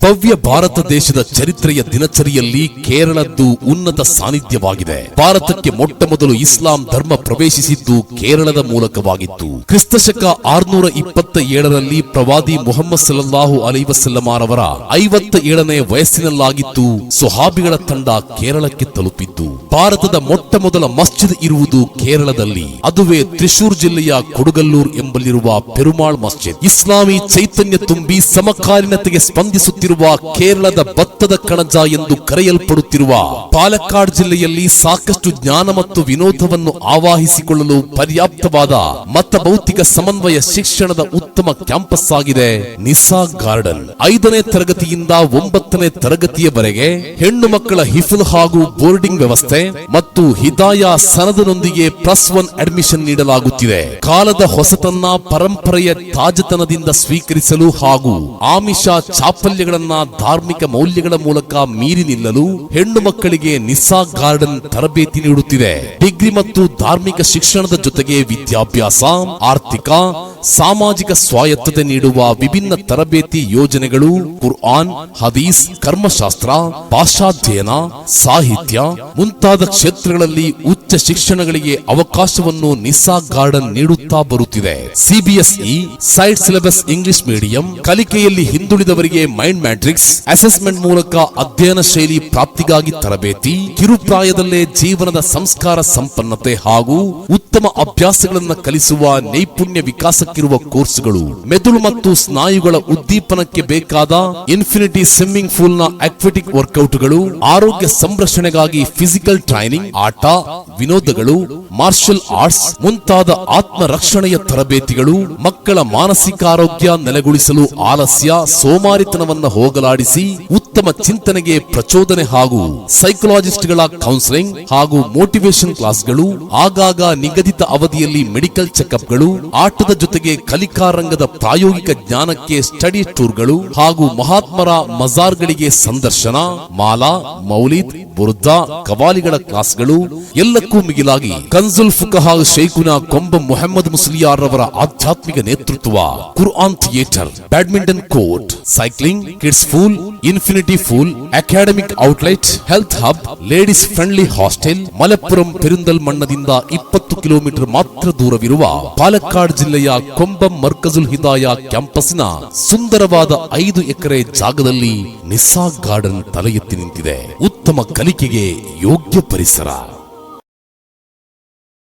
ಭವ್ಯ ಭಾರತ ದೇಶದ ಚರಿತ್ರೆಯ ದಿನಚರಿಯಲ್ಲಿ ಕೇರಳದ್ದು ಉನ್ನತ ಸಾನ್ನಿಧ್ಯವಾಗಿದೆ. ಭಾರತಕ್ಕೆ ಮೊಟ್ಟ ಮೊದಲು ಇಸ್ಲಾಂ ಧರ್ಮ ಪ್ರವೇಶಿಸಿದ್ದು ಕೇರಳದ ಮೂಲಕವಾಗಿತ್ತು. ಕ್ರಿಸ್ತಶಕ 627ರಲ್ಲಿ ಪ್ರವಾದಿ ಮುಹಮ್ಮದ್ ಸಲ್ಲಲ್ಲಾಹು ಅಲೈಹಿ ವಸಲ್ಲಮರವರ 57ನೇ ವಯಸ್ಸಿನಲ್ಲಾಗಿತ್ತು ಸುಹಾಬಿಗಳ ತಂಡ ಕೇರಳಕ್ಕೆ ತಲುಪಿದ್ದು. ಭಾರತದ ಮೊಟ್ಟ ಮೊದಲ ಮಸ್ಜಿದ್ ಇರುವುದು ಕೇರಳದಲ್ಲಿ. ಅದುವೇ ತ್ರಿಶೂರ್ ಜಿಲ್ಲೆಯ ಕೊಡುಗಲ್ಲೂರ್ ಎಂಬಲ್ಲಿರುವ ಪೆರುಮಾಳ್ ಮಸ್ಜಿದ್. ಇಸ್ಲಾಮಿ ಚೈತನ್ಯ ತುಂಬಿ ಸಮಕಾಲೀನತೆಗೆ ಸ್ಪಂದಿಸುತ್ತಿರುವ ಕೇರಳದ ಭತ್ತದ ಕಣಜ ಎಂದು ಕರೆಯಲ್ಪಡುತ್ತಿರುವ ಪಾಲಕ್ಕಾಡ್ ಜಿಲ್ಲೆಯಲ್ಲಿ ಸಾಕಷ್ಟು ಜ್ಞಾನ ಮತ್ತು ವಿನೋದವನ್ನು ಆವಾಹಿಸಿಕೊಳ್ಳಲು ಪರ್ಯಾಪ್ತವಾದ ಮತಭೌತಿಕ ಸಮನ್ವಯ ಶಿಕ್ಷಣದ ಉತ್ತಮ ಕ್ಯಾಂಪಸ್ ಆಗಿದೆ ನಿಸಾ ಗಾರ್ಡನ್. 5ನೇ ತರಗತಿಯಿಂದ 9ನೇ ತರಗತಿಯವರೆಗೆ ಹೆಣ್ಣು ಮಕ್ಕಳ ಹಿಫ್ಲ್ ಹಾಗೂ ಬೋರ್ಡಿಂಗ್ ವ್ಯವಸ್ಥೆ ಮತ್ತು ಹಿದಾಯ ಸನದನೊಂದಿಗೆ +1 ಅಡ್ಮಿಷನ್ ನೀಡಲಾಗುತ್ತಿದೆ. ಕಾಲದ ಹೊಸತನ್ನ ಪರಂಪರೆಯ ತಾಜತನದಿಂದ ಸ್ವೀಕರಿಸಲು ಹಾಗೂ ಆಮಿಷ ಚಾಪಲ್ಯಗಳನ್ನ ಧಾರ್ಮಿಕ ಮೌಲ್ಯಗಳ ಮೂಲಕ ಮೀರಿ ನಿಲ್ಲಲು ಹೆಣ್ಣು ಮಕ್ಕಳಿಗೆ ನಿಸಾ ಗಾರ್ಡನ್ ತರಬೇತಿ ನೀಡುತ್ತಿದೆ. ಡಿಗ್ರಿ ಮತ್ತು ಧಾರ್ಮಿಕ ಶಿಕ್ಷಣದ ಜೊತೆಗೆ ವಿದ್ಯಾಭ್ಯಾಸ, ಆರ್ಥಿಕ, ಸಾಮಾಜಿಕ ಸ್ವಾಯತ್ತತೆ ನೀಡುವ ವಿಭಿನ್ನ ತರಬೇತಿ ಯೋಜನೆಗಳು, ಕುರ್ಆನ್, ಹದೀಸ್, ಕರ್ಮಶಾಸ್ತ್ರ, ಭಾಷಾಧ್ಯಯನ, ಸಾಹಿತ್ಯ ಮುಂತಾದ ಕ್ಷೇತ್ರಗಳಲ್ಲಿ ಉಚ್ಚ ಶಿಕ್ಷಣಗಳಿಗೆ ಅವಕಾಶವನ್ನು ನಿಸಾ ಗಾರ್ಡನ್ ನೀಡುತ್ತಾ ಬರುತ್ತಿದೆ. CBSE side syllabus English medium, ಕಲಿಕೆಯಲ್ಲಿ ಹಿಂದುಳಿದವರಿಗೆ ಮೈಂಡ್ ಮ್ಯಾಟ್ರಿಕ್ಸ್ ಅಸೆಸ್ಮೆಂಟ್ ಮೂಲಕ ಅಧ್ಯಯನ ಶೈಲಿ ಪ್ರಾಪ್ತಿಗಾಗಿ ತರಬೇತಿ, ಕಿರುಪ್ರಾಯದಲ್ಲೇ ಜೀವನದ ಸಂಸ್ಕಾರ ಸಂಪನ್ನತೆ ಹಾಗೂ ಉತ್ತಮ ಅಭ್ಯಾಸಗಳನ್ನು ಕಲಿಸುವ ನೈಪುಣ್ಯ ವಿಕಾಸಕ್ಕಿರುವ ಕೋರ್ಸ್ಗಳು, ಮೆದುಳು ಮತ್ತು ಸ್ನಾಯುಗಳ ಉದ್ದೀಪನಕ್ಕೆ ಬೇಕಾದ ಇನ್ಫಿನಿಟಿ ಸ್ವಿಮ್ಮಿಂಗ್ ಪೂಲ್ ನ ಅಕ್ವಾಟಿಕ್ ವರ್ಕೌಟ್ಗಳು, ಆರೋಗ್ಯ ಸಂರಕ್ಷಣೆಗಾಗಿ ಫಿಸಿಕಲ್ ಟ್ರೈನಿಂಗ್, ಆಟ ವಿನೋದಗಳು, ಮಾರ್ಷಲ್ ಆರ್ಟ್ಸ್ ಮುಂತಾದ ಆತ್ಮ ರಕ್ಷಣೆಯ ತರಬೇತಿಗಳು, ಮಕ್ಕಳ ಮಾನಸಿಕ ಆರೋಗ್ಯ ನೆಲೆಗೊಳಿಸಲು ಆಲಸ್ಯ ಸೋಮಾರಿತನವನ್ನು ಹೋಗಲಾಡಿಸಿ ಉತ್ತಮ ಚಿಂತನೆಗೆ ಪ್ರಚೋದನೆ ಹಾಗೂ ಸೈಕಾಲಜಿಸ್ಟ್ಗಳ ಕೌನ್ಸಿಲಿಂಗ್ ಹಾಗೂ ಮೋಟಿವೇಶನ್ ಕ್ಲಾಸ್ಗಳು, ಆಗಾಗ ನಿಗದಿತ ಅವಧಿಯಲ್ಲಿ ಮೆಡಿಕಲ್ ಚೆಕ್ಅಪ್ಗಳು, ಆಟದ ಜೊತೆಗೆ ಕಲಿಕಾ ರಂಗದ ಪ್ರಾಯೋಗಿಕ ಜ್ಞಾನಕ್ಕೆ ಸ್ಟಡಿ ಟೂರ್ಗಳು ಹಾಗೂ ಮಹಾತ್ಮರ ಮಜಾರ್ಗಳಿಗೆ ಸಂದರ್ಶನ, ಮಾಲಾ, ಮೌಲಿದ್, ಬುರ್ದಾ, ಕವಾಲಿಗಳ ಕ್ಲಾಸ್ಗಳು, ಎಲ್ಲಕ್ಕೂ ಮಿಗಿಲಾಗಿ ಕನ್ಜುಲ್ ಫುಕಹಾ ಶೇಖುನ ಕೊಂಬ ಮುಹಮ್ಮದ್ ಮುಸ್ಲಿಯಾರ್ ರವರ ಆಧ್ಯಾತ್ಮಿಕ ನೇತೃತ್ವ, Quran theatre, badminton court, cycling, kids pool, infinity pool, academic outlet, health hub, ladies friendly hostel, Malappuram ಪೆರಿಂದಲ್ಮಣ್ಣದಿಂದ 20 ಕಿಲೋಮೀಟರ್ ಮಾತ್ರ ದೂರವಿರುವ ಪಾಲಕ್ಕಾಡ್ ಜಿಲ್ಲೆಯ ಕೊಂಬಂ ಮರ್ಕಜುಲ್ ಹಿದಾಯ ಕ್ಯಾಂಪಸ್ನ ಸುಂದರವಾದ 5 ಎಕರೆ ಜಾಗದಲ್ಲಿ ನಿಸಾ ಗಾರ್ಡನ್ ತಲೆ ಎತ್ತಿ ನಿಂತಿದೆ. ಉತ್ತಮ ಕಲಿಕೆಗೆ ಯೋಗ್ಯ ಪರಿಸರ.